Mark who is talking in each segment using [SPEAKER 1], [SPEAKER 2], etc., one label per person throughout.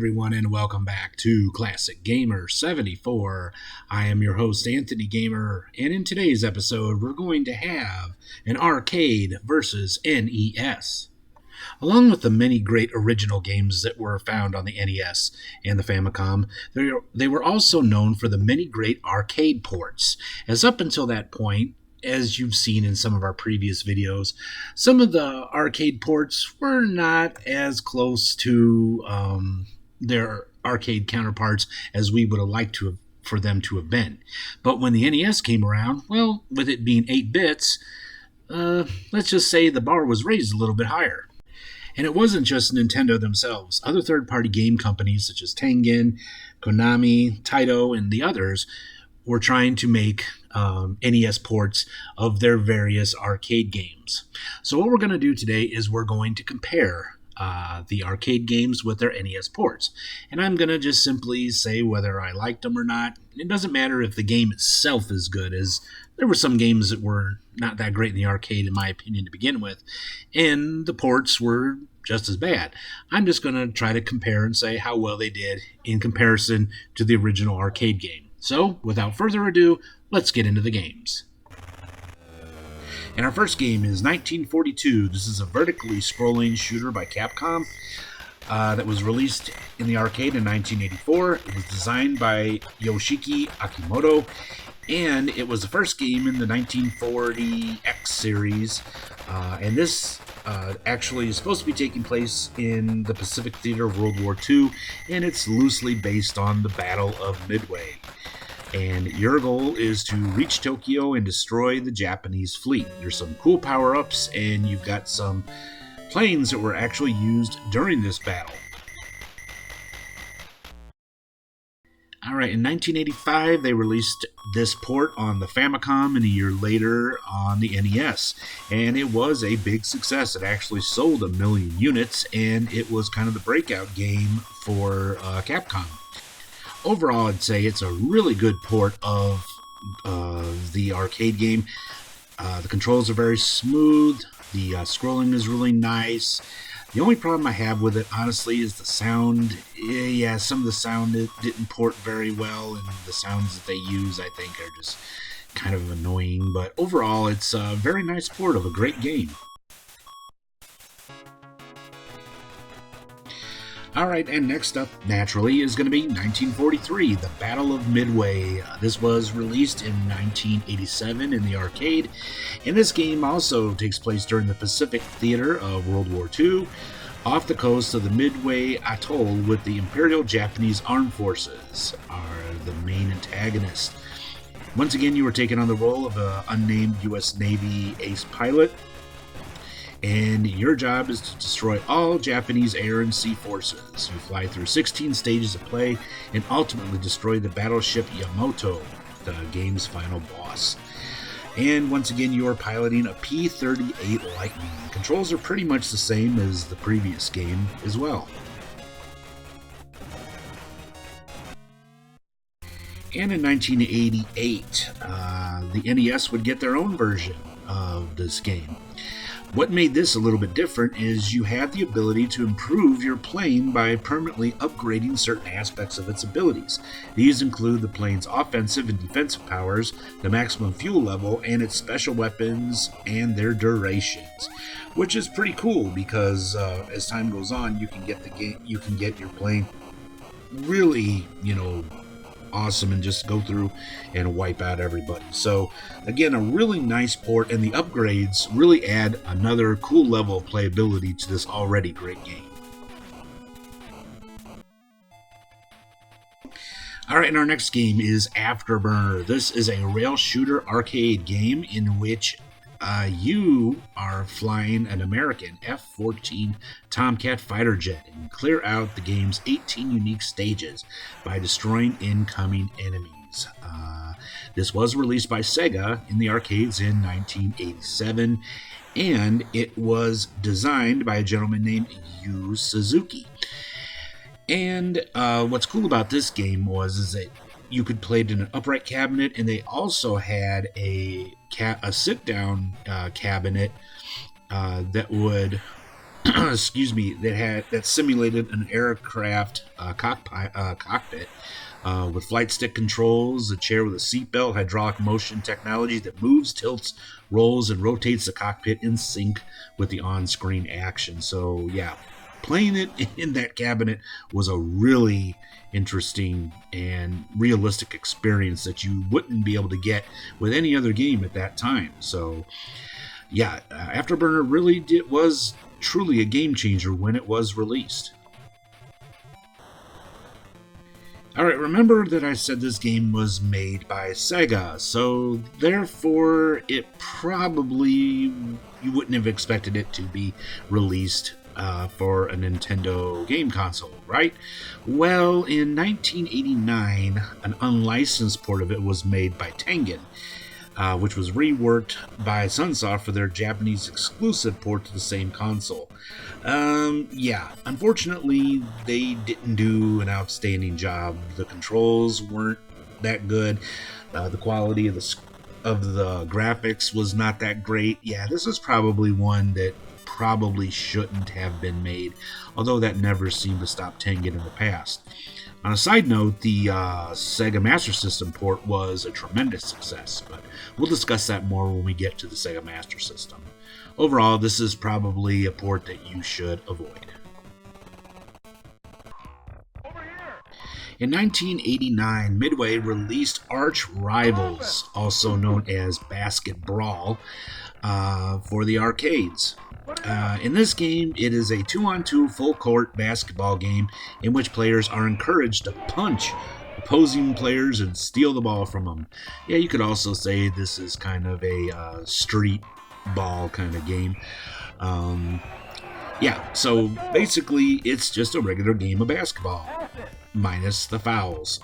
[SPEAKER 1] everyone, and welcome back to Classic Gamer 74. I am your host, Anthony Gamer, and in today's episode, we're going to have an arcade versus NES. Along with the many great original games that were found on the NES and the Famicom, they were also known for the many great arcade ports, as up until that point, as you've seen in some of our previous videos, some of the arcade ports were not as close to their arcade counterparts as we would have liked for them to have been. But when the NES came around, well, with it being 8 bits, let's just say the bar was raised a little bit higher. And it wasn't just Nintendo themselves. Other third-party game companies such as Tengen, Konami, Taito, and the others were trying to make NES ports of their various arcade games. So what we're going to do today is we're going to compare the arcade games with their NES ports. And I'm going to just simply say whether I liked them or not. It doesn't matter if the game itself is good, as there were some games that were not that great in the arcade, in my opinion, to begin with. And the ports were just as bad. I'm just going to try to compare and say how well they did in comparison to the original arcade game. So, without further ado, let's get into the games. And our first game is 1942. This is a vertically scrolling shooter by Capcom that was released in the arcade in 1984. It was designed by Yoshiki Akimoto, and it was the first game in the 1940X series. And this actually is supposed to be taking place in the Pacific Theater of World War II, and it's loosely based on the Battle of Midway. And your goal is to reach Tokyo and destroy the Japanese fleet. There's some cool power-ups, and you've got some planes that were actually used during this battle. Alright, in 1985, they released this port on the Famicom, and a year later on the NES. And it was a big success. It actually sold 1 million units, and it was kind of the breakout game for Capcom. Overall, I'd say it's a really good port of the arcade game. The controls are very smooth. The scrolling is really nice. The only problem I have with it, honestly, is the sound. Yeah, some of the sound didn't port very well, and the sounds that they use, I think, are just kind of annoying. But overall, it's a very nice port of a great game. Alright, and next up, naturally, is going to be 1943, The Battle of Midway. This was released in 1987 in the arcade, and this game also takes place during the Pacific Theater of World War II, off the coast of the Midway Atoll, with the Imperial Japanese Armed Forces are the main antagonist. Once again, you were taking on the role of an unnamed U.S. Navy ace pilot, and your job is to destroy all Japanese air and sea forces. You fly through 16 stages of play and ultimately destroy the battleship Yamato, the game's final boss. And once again, you are piloting a P-38 Lightning. The controls are pretty much the same as the previous game as well. And in 1988, the NES would get their own version of this game. What made this a little bit different is you had the ability to improve your plane by permanently upgrading certain aspects of its abilities. These include the plane's offensive and defensive powers, the maximum fuel level, and its special weapons and their durations, which is pretty cool because as time goes on, you can get your plane really, awesome and just go through and wipe out everybody. So again, a really nice port, and the upgrades really add another cool level of playability to this already great game. Alright, and our next game is Afterburner. This is a rail shooter arcade game in which you are flying an American F-14 Tomcat fighter jet and clear out the game's 18 unique stages by destroying incoming enemies. This was released by Sega in the arcades in 1987, and it was designed by a gentleman named Yu Suzuki. And what's cool about this game is that you could play it in an upright cabinet, and they also had a sit-down cabinet that would excuse me, that simulated an aircraft cockpit with flight stick controls, a chair with a seatbelt, hydraulic motion technology that moves, tilts, rolls, and rotates the cockpit in sync with the on-screen action. So yeah, playing it in that cabinet was a really interesting and realistic experience that you wouldn't be able to get with any other game at that time. So yeah, Afterburner was truly a game changer when it was released. Alright, remember that I said this game was made by Sega, so therefore it probably, you wouldn't have expected it to be released for a Nintendo game console, right? Well, in 1989, an unlicensed port of it was made by Tengen, which was reworked by Sunsoft for their Japanese exclusive port to the same console. Yeah, unfortunately, they didn't do an outstanding job. The controls weren't that good. The quality of the graphics was not that great. Yeah, this is probably one that probably shouldn't have been made, although that never seemed to stop Tengen in the past. On a side note, the Sega Master System port was a tremendous success, but we'll discuss that more when we get to the Sega Master System. Overall, this is probably a port that you should avoid. In 1989, Midway released Arch Rivals, also known as Basket Brawl, for the arcades. In this game, it is a 2-on-2 full-court basketball game in which players are encouraged to punch opposing players and steal the ball from them. Yeah, you could also say this is kind of a street ball kind of game. Yeah, so basically it's just a regular game of basketball minus the fouls.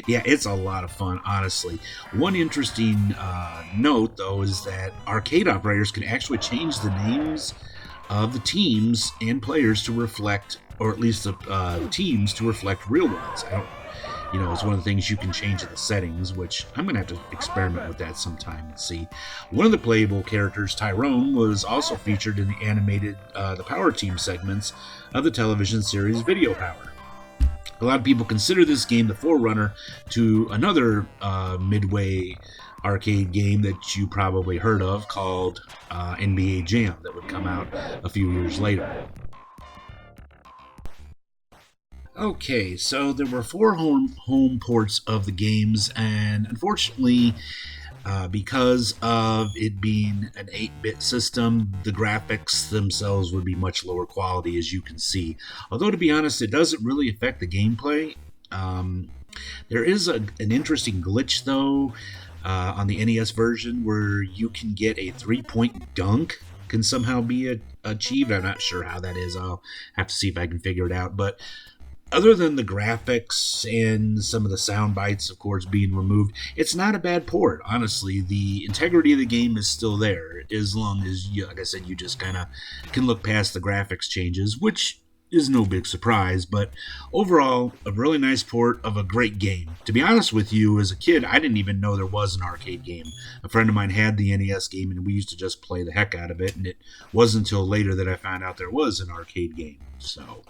[SPEAKER 1] Yeah, it's a lot of fun, honestly. One interesting note, though, is that arcade operators can actually change the names of the teams and players to reflect, or at least the teams to reflect real ones. It's one of the things you can change in the settings, which I'm going to have to experiment with that sometime and see. One of the playable characters, Tyrone, was also featured in the animated The Power Team segments of the television series Video Power. A lot of people consider this game the forerunner to another Midway arcade game that you probably heard of called NBA Jam that would come out a few years later. Okay, so there were 4 home ports of the games, and unfortunately, because of it being an 8-bit system, the graphics themselves would be much lower quality, as you can see. Although, to be honest, it doesn't really affect the gameplay. There is an interesting glitch, though, on the NES version where you can get a 3-point dunk can somehow be achieved. I'm not sure how that is. I'll have to see if I can figure it out, but other than the graphics and some of the sound bites, of course, being removed, it's not a bad port, honestly. The integrity of the game is still there, as long as, like I said, you just kind of can look past the graphics changes, which is no big surprise, but overall, a really nice port of a great game. To be honest with you, as a kid, I didn't even know there was an arcade game. A friend of mine had the NES game, and we used to just play the heck out of it, and it wasn't until later that I found out there was an arcade game, so...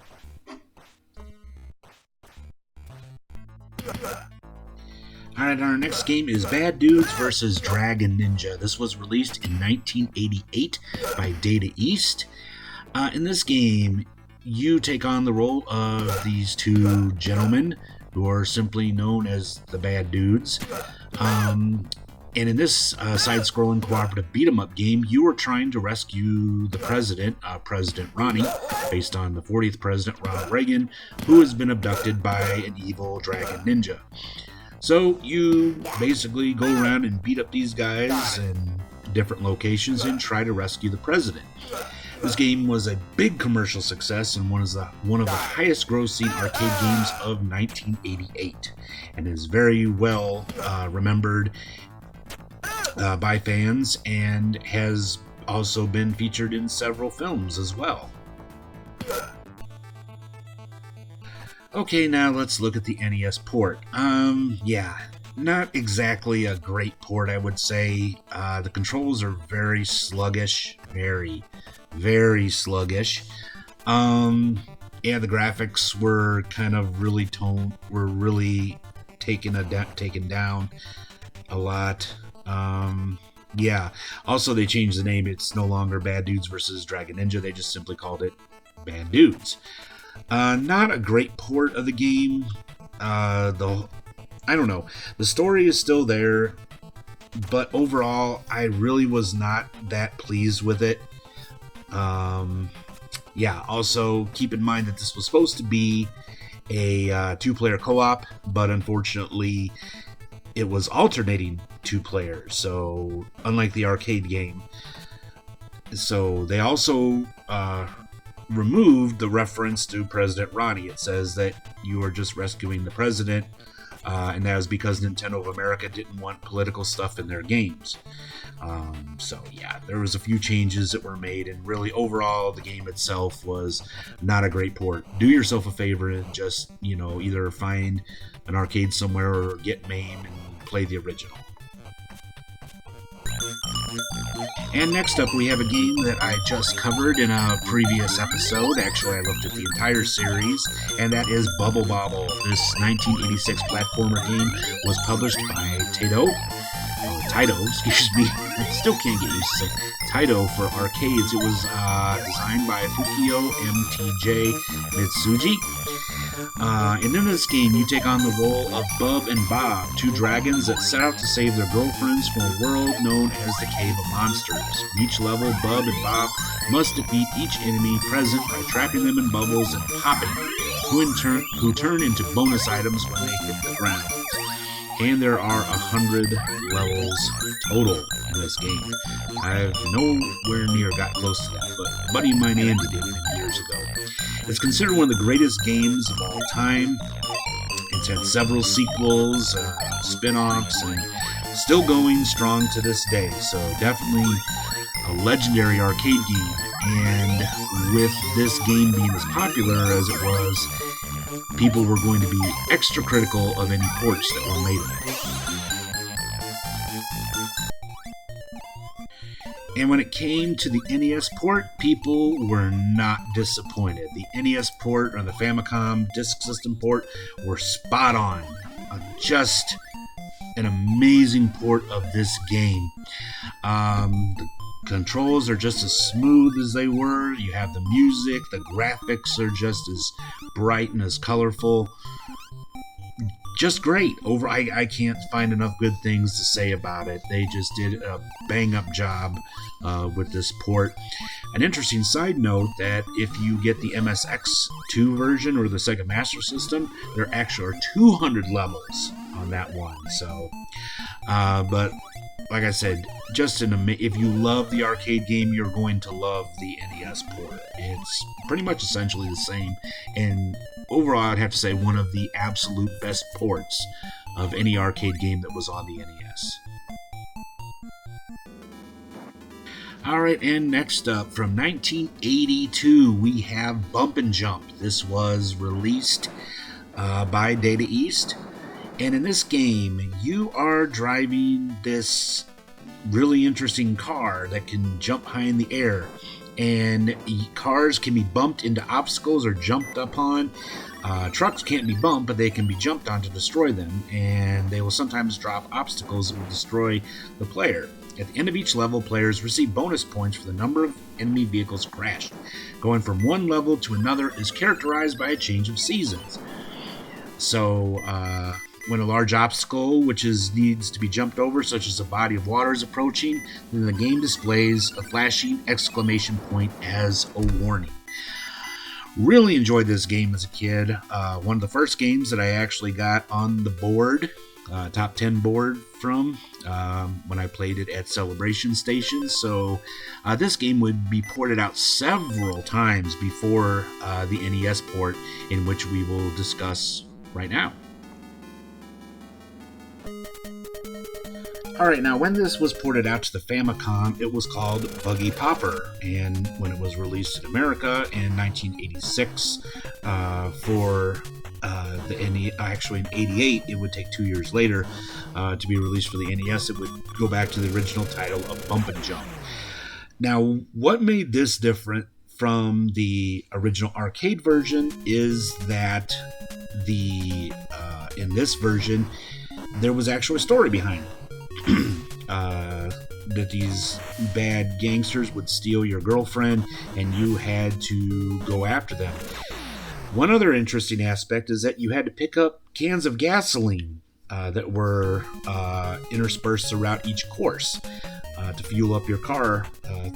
[SPEAKER 1] Alright, our next game is Bad Dudes vs. Dragon Ninja. This was released in 1988 by Data East. In this game, you take on the role of these 2 gentlemen who are simply known as the Bad Dudes. And in this side-scrolling cooperative beat-em-up game, you are trying to rescue the president, President Ronnie, based on the 40th president, Ronald Reagan, who has been abducted by an evil dragon ninja. So you basically go around and beat up these guys in different locations and try to rescue the president. This game was a big commercial success and one of the highest-grossing arcade games of 1988, and is very well remembered by fans, and has also been featured in several films as well. Okay, now let's look at the NES port. Yeah, Not exactly a great port, I would say. The controls are very sluggish, very sluggish. Um, yeah, the graphics were kind of really taken down a lot. Yeah. Also, they changed the name. It's no longer Bad Dudes versus Dragon Ninja. They just simply called it Bad Dudes. Not a great port of the game. I don't know. The story is still there, but overall, I really was not that pleased with it. Yeah. Also, keep in mind that this was supposed to be a two-player co-op, but unfortunately, it was alternating two players. So, unlike the arcade game, so they also removed the reference to President Ronnie. It says that you are just rescuing the president, and that was because Nintendo of America didn't want political stuff in their games. So yeah, there was a few changes that were made, and really overall the game itself was not a great port. Do yourself a favor and just, either find an arcade somewhere or get MAME and play the original. And next up, we have a game that I just covered in a previous episode. Actually, I looked at the entire series, and that is Bubble Bobble. This 1986 platformer game was published by Taito, excuse me. I still can't get used to saying Taito for arcades. It was designed by Fukio MTJ Mitsuji. And in this game, you take on the role of Bub and Bob, two dragons that set out to save their girlfriends from a world known as the Cave of Monsters. In each level, Bub and Bob must defeat each enemy present by trapping them in bubbles and popping them, who turn into bonus items when they hit the ground. And there are 100 levels total in this game. I've nowhere near got close to that, but a buddy of mine, Andy, did many years ago. It's considered one of the greatest games of all time. It's had several sequels, spin-offs, and still going strong to this day. So definitely a legendary arcade game. And with this game being as popular as it was, people were going to be extra critical of any ports that were made of it. And when it came to the NES port, people were not disappointed. The NES port or the Famicom Disk System port were spot on. Just an amazing port of this game. The controls are just as smooth as they were. You have the music, the graphics are just as bright and as colorful. Just great. I can't find enough good things to say about it. They just did a bang-up job with this port. An interesting side note that if you get the MSX2 version or the Sega Master System, there actually are 200 levels on that one. So, but like I said, just if you love the arcade game, you're going to love the NES port. It's pretty much essentially the same, and overall, I'd have to say one of the absolute best ports of any arcade game that was on the NES. Alright, and next up, from 1982, we have Bump and Jump. This was released by Data East. And in this game, you are driving this really interesting car that can jump high in the air. And cars can be bumped into obstacles or jumped upon. Trucks can't be bumped, but they can be jumped on to destroy them. And they will sometimes drop obstacles that will destroy the player. At the end of each level, players receive bonus points for the number of enemy vehicles crashed. Going from one level to another is characterized by a change of seasons. So, when a large obstacle, needs to be jumped over, such as a body of water, is approaching, then the game displays a flashing exclamation point as a warning. Really enjoyed this game as a kid. One of the first games that I actually got on the board, top 10 board from, when I played it at Celebration Stations. So this game would be ported out several times before the NES port, in which we will discuss right now. Alright, now when this was ported out to the Famicom, it was called Buggy Popper, and when it was released in America in 1986 for actually in '88, it would take 2 years later to be released for the NES. It would go back to the original title of Bump and Jump. Now, what made this different from the original arcade version is that in this version there was actually a story behind it. That these bad gangsters would steal your girlfriend and you had to go after them. One other interesting aspect is that you had to pick up cans of gasoline that were interspersed throughout each course to fuel up your car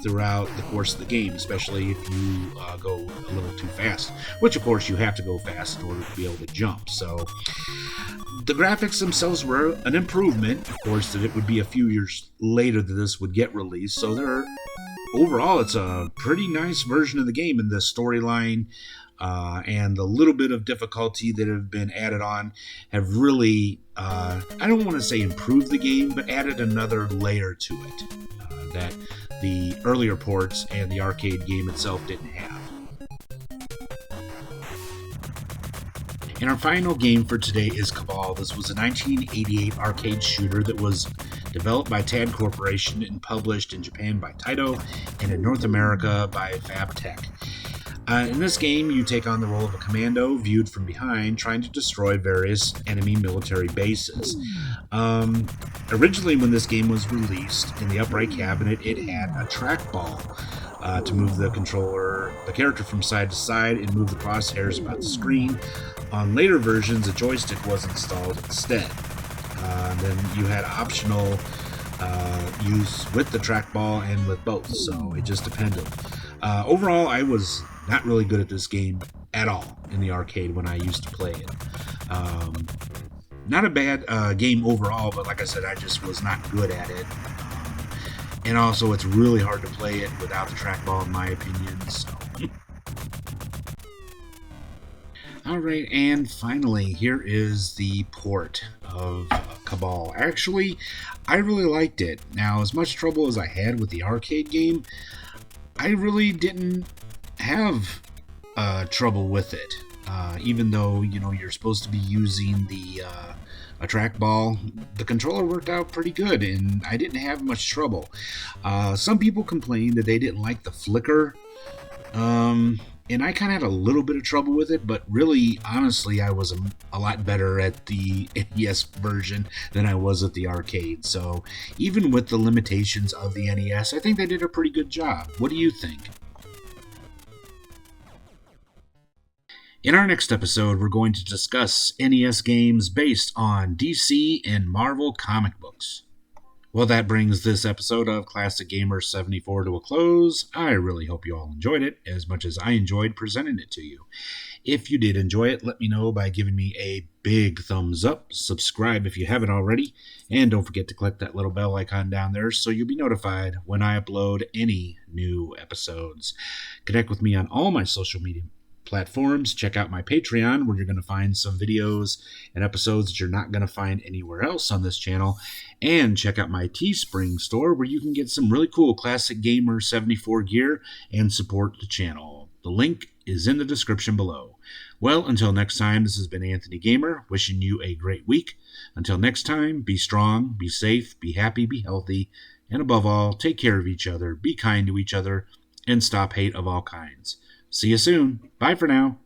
[SPEAKER 1] throughout the course of the game, especially if you go a little too fast, which of course you have to go fast in order to be able to jump. So the graphics themselves were an improvement. Of course, that it would be a few years later that this would get released. So overall, it's a pretty nice version of the game, and the storyline and the little bit of difficulty that have been added on have really, I don't want to say improved the game, but added another layer to it that the earlier ports and the arcade game itself didn't have. And our final game for today is Cabal. This was a 1988 arcade shooter that was developed by TAD Corporation and published in Japan by Taito and in North America by FabTech. In this game, you take on the role of a commando viewed from behind, trying to destroy various enemy military bases. Originally, when this game was released, in the upright cabinet, it had a trackball to move the character from side to side and move the crosshairs about the screen. On later versions, a joystick was installed instead. Then you had optional use with the trackball and with both, so it just depended. Overall, I was not really good at this game at all in the arcade when I used to play it. Not a bad game overall, but like I said, I just was not good at it. And also, it's really hard to play it without the trackball, in my opinion. So. Alright, and finally, here is the port of Cabal. Actually, I really liked it. Now, as much trouble as I had with the arcade game, I really didn't have trouble with it. Even though, you're supposed to be using a trackball, the controller worked out pretty good, and I didn't have much trouble. Some people complained that they didn't like the flicker, and I kind of had a little bit of trouble with it, but really, honestly, I was a lot better at the NES version than I was at the arcade. So even with the limitations of the NES, I think they did a pretty good job. What do you think? In our next episode, we're going to discuss NES games based on DC and Marvel comic books. Well, that brings this episode of Classic Gamer 74 to a close. I really hope you all enjoyed it as much as I enjoyed presenting it to you. If you did enjoy it, let me know by giving me a big thumbs up, subscribe if you haven't already, and don't forget to click that little bell icon down there so you'll be notified when I upload any new episodes. Connect with me on all my social media platforms. Check out my Patreon, where you're going to find some videos and episodes that you're not going to find anywhere else on this channel. And check out my Teespring store, where you can get some really cool Classic Gamer 74 gear and support the channel. The link is in the description below. Well, until next time, this has been Anthony Gamer, wishing you a great week. Until next time, be strong, be safe, be happy, be healthy, and above all, take care of each other, be kind to each other, and stop hate of all kinds. See you soon. Bye for now.